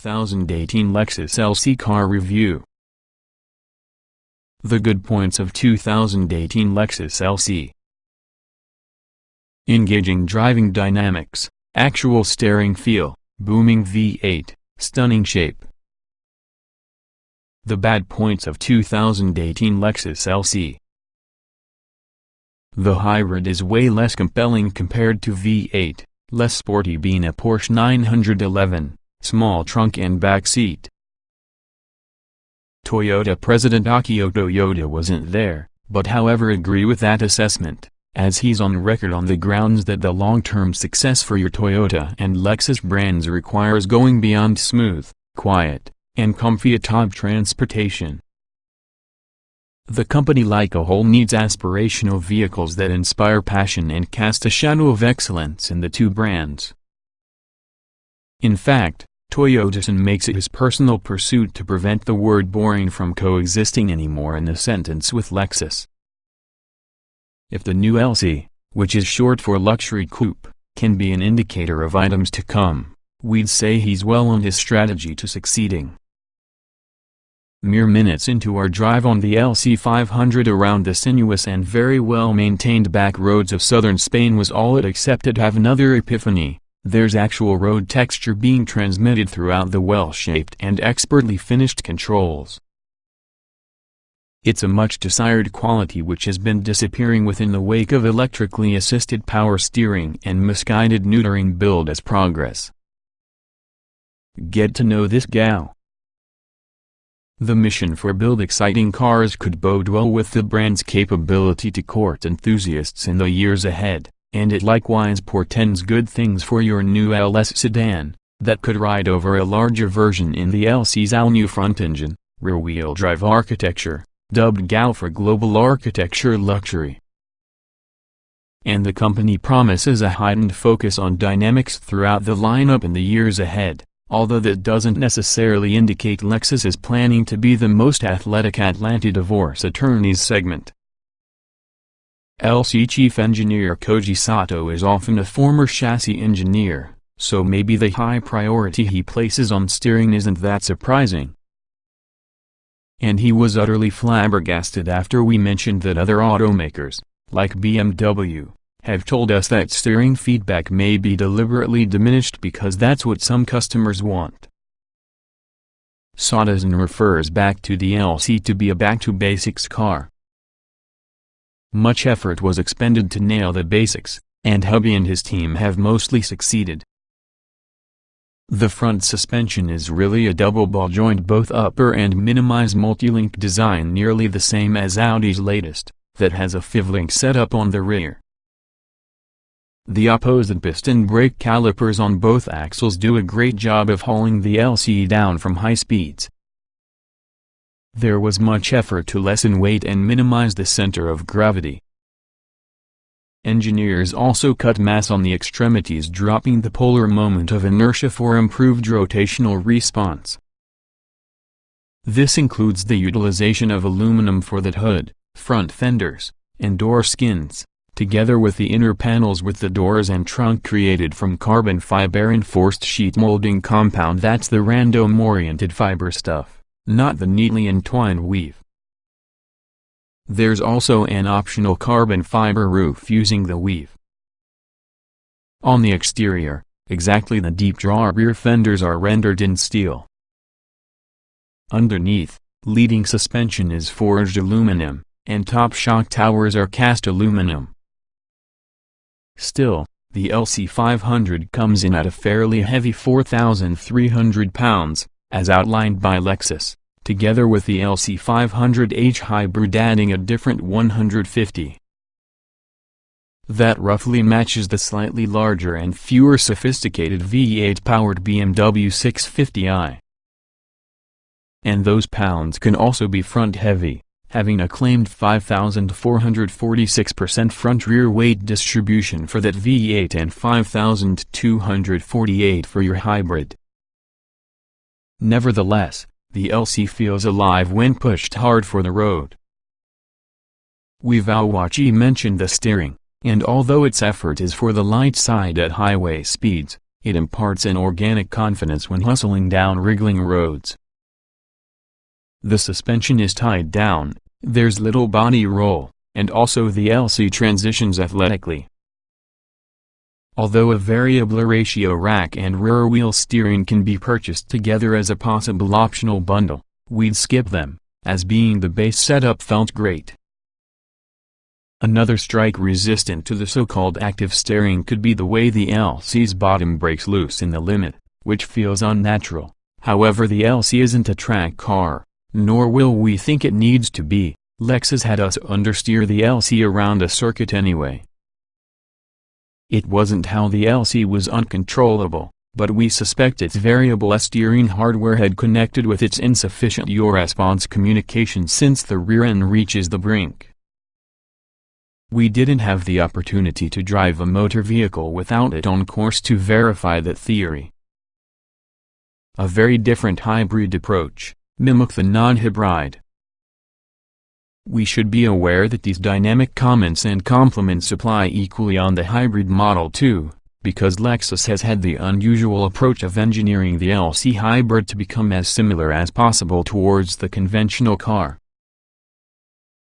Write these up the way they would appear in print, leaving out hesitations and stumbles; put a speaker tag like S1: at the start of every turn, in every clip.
S1: 2018 Lexus LC car review. The good points of 2018 Lexus LC. Engaging driving dynamics, actual steering feel, booming V8, stunning shape. The bad points of 2018 Lexus LC. The hybrid is way less compelling compared to V8, less sporty being a Porsche 911, small trunk and back seat. Toyota President Akio Toyoda wasn't there, but however agree with that assessment, as he's on record on the grounds that the long-term success for your Toyota and Lexus brands requires going beyond smooth, quiet, and comfy atop transportation. The company like a whole needs aspirational vehicles that inspire passion and cast a shadow of excellence in the two brands. In fact, Toyota makes it his personal pursuit to prevent the word boring from coexisting anymore in a sentence with Lexus. If the new LC, which is short for luxury coupe, can be an indicator of items to come, we'd say he's well on his strategy to succeeding. Mere minutes into our drive on the LC500 around the sinuous and very well-maintained back roads of southern Spain was all it accepted to have another epiphany. There's actual road texture being transmitted throughout the well-shaped and expertly finished controls. It's a much-desired quality which has been disappearing within the wake of electrically assisted power steering and misguided neutering build as progress. Get to know this gal. The mission for Build Exciting Cars could bode well with the brand's capability to court enthusiasts in the years ahead, and it likewise portends good things for your new LS sedan, that could ride over a larger version in the LC's all-new front engine, rear-wheel drive architecture, dubbed GAL for Global Architecture Luxury. And the company promises a heightened focus on dynamics throughout the lineup in the years ahead. Although that doesn't necessarily indicate Lexus is planning to be the most athletic Atlanta divorce attorneys segment. LC chief engineer Koji Sato is often a former chassis engineer, so maybe the high priority he places on steering isn't that surprising. And he was utterly flabbergasted after we mentioned that other automakers, like BMW, have told us that steering feedback may be deliberately diminished because that's what some customers want. Sato refers back to the LC to be a back-to-basics car. Much effort was expended to nail the basics, and hubby and his team have mostly succeeded. The front suspension is really a double ball joint both upper and minimize multi-link design nearly the same as Audi's latest, that has a FIV-link setup on the rear. The opposite piston brake calipers on both axles do a great job of hauling the LC down from high speeds. There was much effort to lessen weight and minimize the center of gravity. Engineers also cut mass on the extremities, dropping the polar moment of inertia for improved rotational response. This includes the utilization of aluminum for the hood, front fenders, and door skins, together with the inner panels with the doors and trunk created from carbon fiber reinforced sheet molding compound. That's the random-oriented fiber stuff, not the neatly entwined weave. There's also an optional carbon fiber roof using the weave. On the exterior, exactly the deep draw rear fenders are rendered in steel. Underneath, leading suspension is forged aluminum, and top shock towers are cast aluminum. Still, the LC500 comes in at a fairly heavy 4,300 pounds, as outlined by Lexus, together with the LC500H Hybrid adding a different 150. That roughly matches the slightly larger and fewer sophisticated V8-powered BMW 650i. And those pounds can also be front-heavy, having a claimed 5,446% front-rear weight distribution for that V8 and 5,248 for your hybrid. Nevertheless, the LC feels alive when pushed hard for the road. We've mentioned the steering, and although its effort is for the light side at highway speeds, it imparts an organic confidence when hustling down wriggling roads. The suspension is tied down, there's little body roll, and also the LC transitions athletically. Although a variable ratio rack and rear wheel steering can be purchased together as a possible optional bundle, we'd skip them, as being the base setup felt great. Another strike resistant to the so-called active steering could be the way the LC's bottom breaks loose in the limit, which feels unnatural. However, the LC isn't a track car, nor will we think it needs to be. Lexus had us understeer the LC around a circuit anyway. It wasn't how the LC was uncontrollable, but we suspect its variable steering hardware had connected with its insufficient yaw response communication since the rear end reaches the brink. We didn't have the opportunity to drive a motor vehicle without it on course to verify that theory. A very different hybrid approach, mimic the non-hybrid. We should be aware that these dynamic comments and compliments apply equally on the hybrid model too, because Lexus has had the unusual approach of engineering the LC hybrid to become as similar as possible towards the conventional car.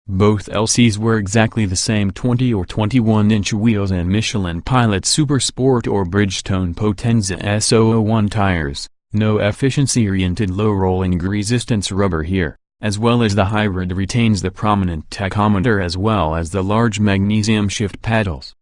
S1: Both LCs were exactly the same 20 or 21-inch wheels and Michelin Pilot Super Sport or Bridgestone Potenza S001 tires, no efficiency-oriented low-rolling resistance rubber here, as well as the hybrid retains the prominent tachometer as well as the large magnesium shift paddles.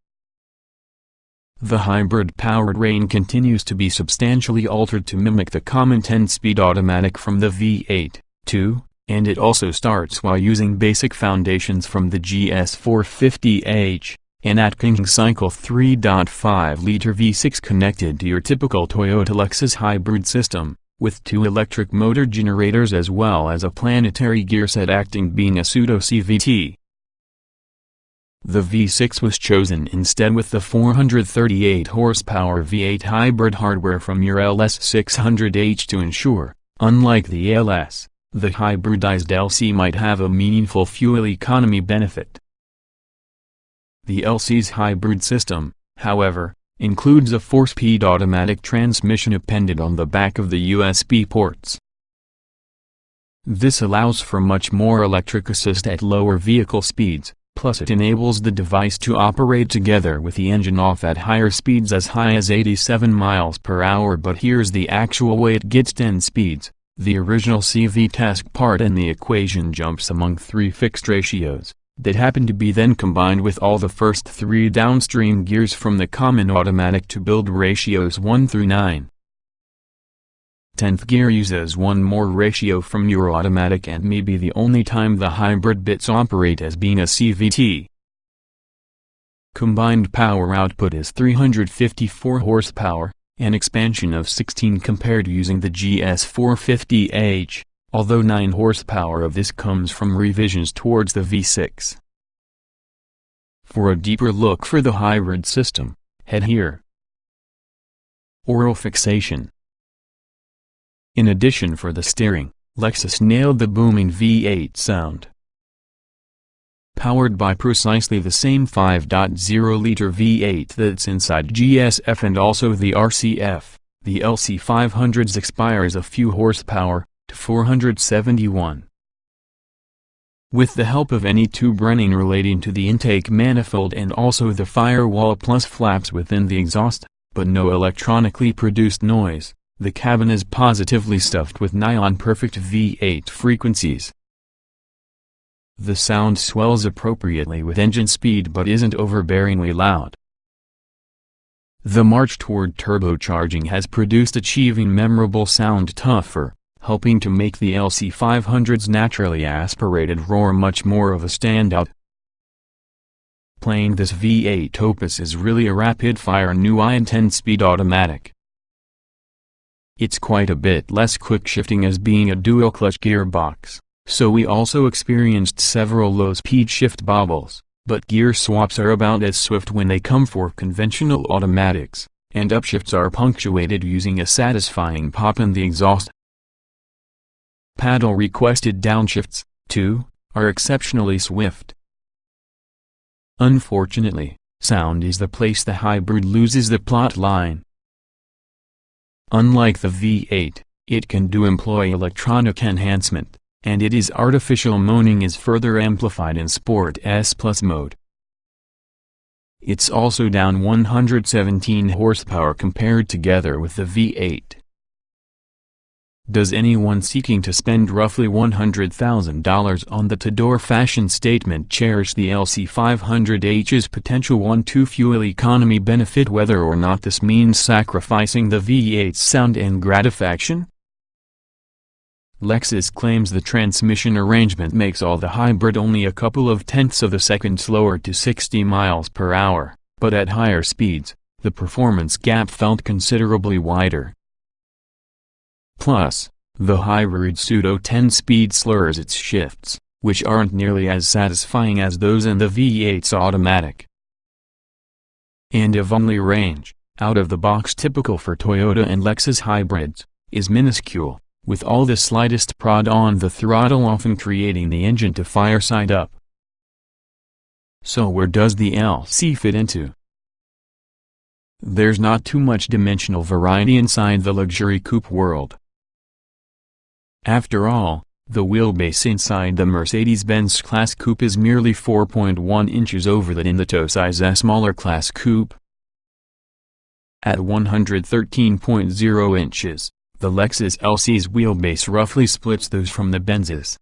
S1: The hybrid powertrain continues to be substantially altered to mimic the common 10-speed automatic from the V8, too, and it also starts while using basic foundations from the GS450H, an Atkins cycle 3.5-liter V6 connected to your typical Toyota Lexus hybrid system, with two electric motor generators as well as a planetary gear set acting being a pseudo-CVT. The V6 was chosen instead with the 438 horsepower V8 hybrid hardware from your LS500H to ensure, unlike the LS, the hybridized LC might have a meaningful fuel economy benefit. The LC's hybrid system, however, includes a 4-speed automatic transmission appended on the back of the USB ports. This allows for much more electric assist at lower vehicle speeds, plus it enables the device to operate together with the engine off at higher speeds as high as 87 miles per hour. But here's the actual way it gets 10 speeds. The original CV test part in the equation jumps among three fixed ratios, that happen to be then combined with all the first three downstream gears from the common automatic to build ratios 1 through 9. 10th gear uses one more ratio from your automatic and may be the only time the hybrid bits operate as being a CVT. Combined power output is 354 horsepower, an expansion of 16 compared to using the GS450H, although 9 horsepower of this comes from revisions towards the V6. For a deeper look for the hybrid system, head here. Oral fixation. In addition, for the steering, Lexus nailed the booming V8 sound. Powered by precisely the same 5.0-liter V8 that's inside GSF and also the RCF, the LC500 expires a few horsepower, to 471. With the help of any tube running relating to the intake manifold and also the firewall plus flaps within the exhaust, but no electronically produced noise, the cabin is positively stuffed with nylon-perfect V8 frequencies. The sound swells appropriately with engine speed but isn't overbearingly loud. The march toward turbocharging has produced achieving memorable sound tougher, helping to make the LC500's naturally aspirated roar much more of a standout. Playing this V8 opus is really a rapid-fire new iron 10-speed automatic. It's quite a bit less quick-shifting as being a dual-clutch gearbox, so we also experienced several low-speed shift bobbles, but gear swaps are about as swift when they come for conventional automatics, and upshifts are punctuated using a satisfying pop in the exhaust. Paddle-requested downshifts, too, are exceptionally swift. Unfortunately, sound is the place the hybrid loses the plot line. Unlike the V8, it can employ electronic enhancement, and its artificial moaning is further amplified in Sport S Plus mode. It's also down 117 horsepower compared together with the V8. Does anyone seeking to spend roughly $100,000 on the Tudor fashion statement cherish the LC500H's potential 1-2 fuel economy benefit, whether or not this means sacrificing the V8's sound and gratification? Lexus claims the transmission arrangement makes all the hybrid only a couple of tenths of a second slower to 60 miles per hour, but at higher speeds, the performance gap felt considerably wider. Plus, the hybrid pseudo 10-speed slurs its shifts, which aren't nearly as satisfying as those in the V8's automatic. And only range, out of the box typical for Toyota and Lexus hybrids, is minuscule, with all the slightest prod on the throttle often creating the engine to fire side up. So where does the LC fit into? There's not too much dimensional variety inside the luxury coupe world. After all, the wheelbase inside the Mercedes-Benz class coupe is merely 4.1 inches over that in the toe-size smaller class coupe. At 113.0 inches, the Lexus LC's wheelbase roughly splits those from the Benz's.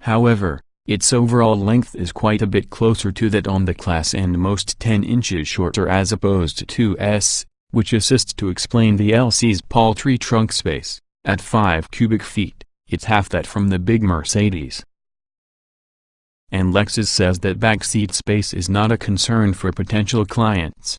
S1: However, its overall length is quite a bit closer to that on the class and most 10 inches shorter as opposed to 2S, which assists to explain the LC's paltry trunk space. At 5 cubic feet, it's half that from the big Mercedes. And Lexus says that backseat space is not a concern for potential clients.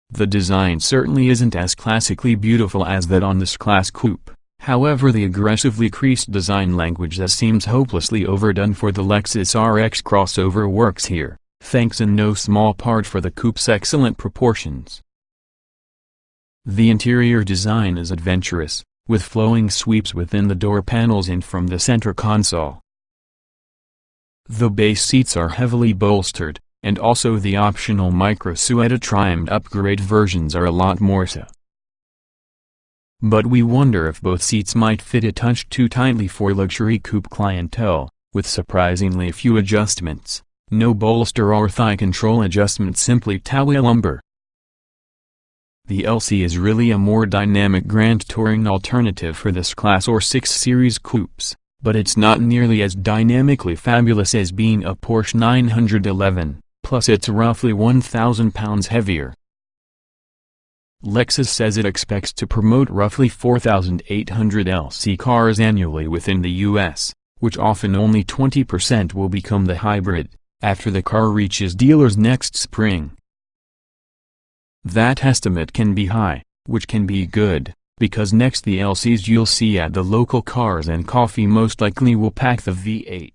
S1: The design certainly isn't as classically beautiful as that on this class coupe, however the aggressively creased design language that seems hopelessly overdone for the Lexus RX crossover works here, thanks in no small part for the coupe's excellent proportions. The interior design is adventurous, with flowing sweeps within the door panels and from the center console. The base seats are heavily bolstered, and also the optional micro-suede trimmed upgrade versions are a lot more so. But we wonder if both seats might fit a touch too tightly for luxury coupe clientele, with surprisingly few adjustments, no bolster or thigh control adjustment, simply Towie lumbar. The LC is really a more dynamic Grand Touring alternative for this Class or 6 Series coupes, but it's not nearly as dynamically fabulous as being a Porsche 911, plus it's roughly 1,000 pounds heavier. Lexus says it expects to promote roughly 4,800 LC cars annually within the US, which often only 20% will become the hybrid, after the car reaches dealers next spring. That estimate can be high, which can be good, because next the LCs you'll see at the local Cars and Coffee most likely will pack the V8.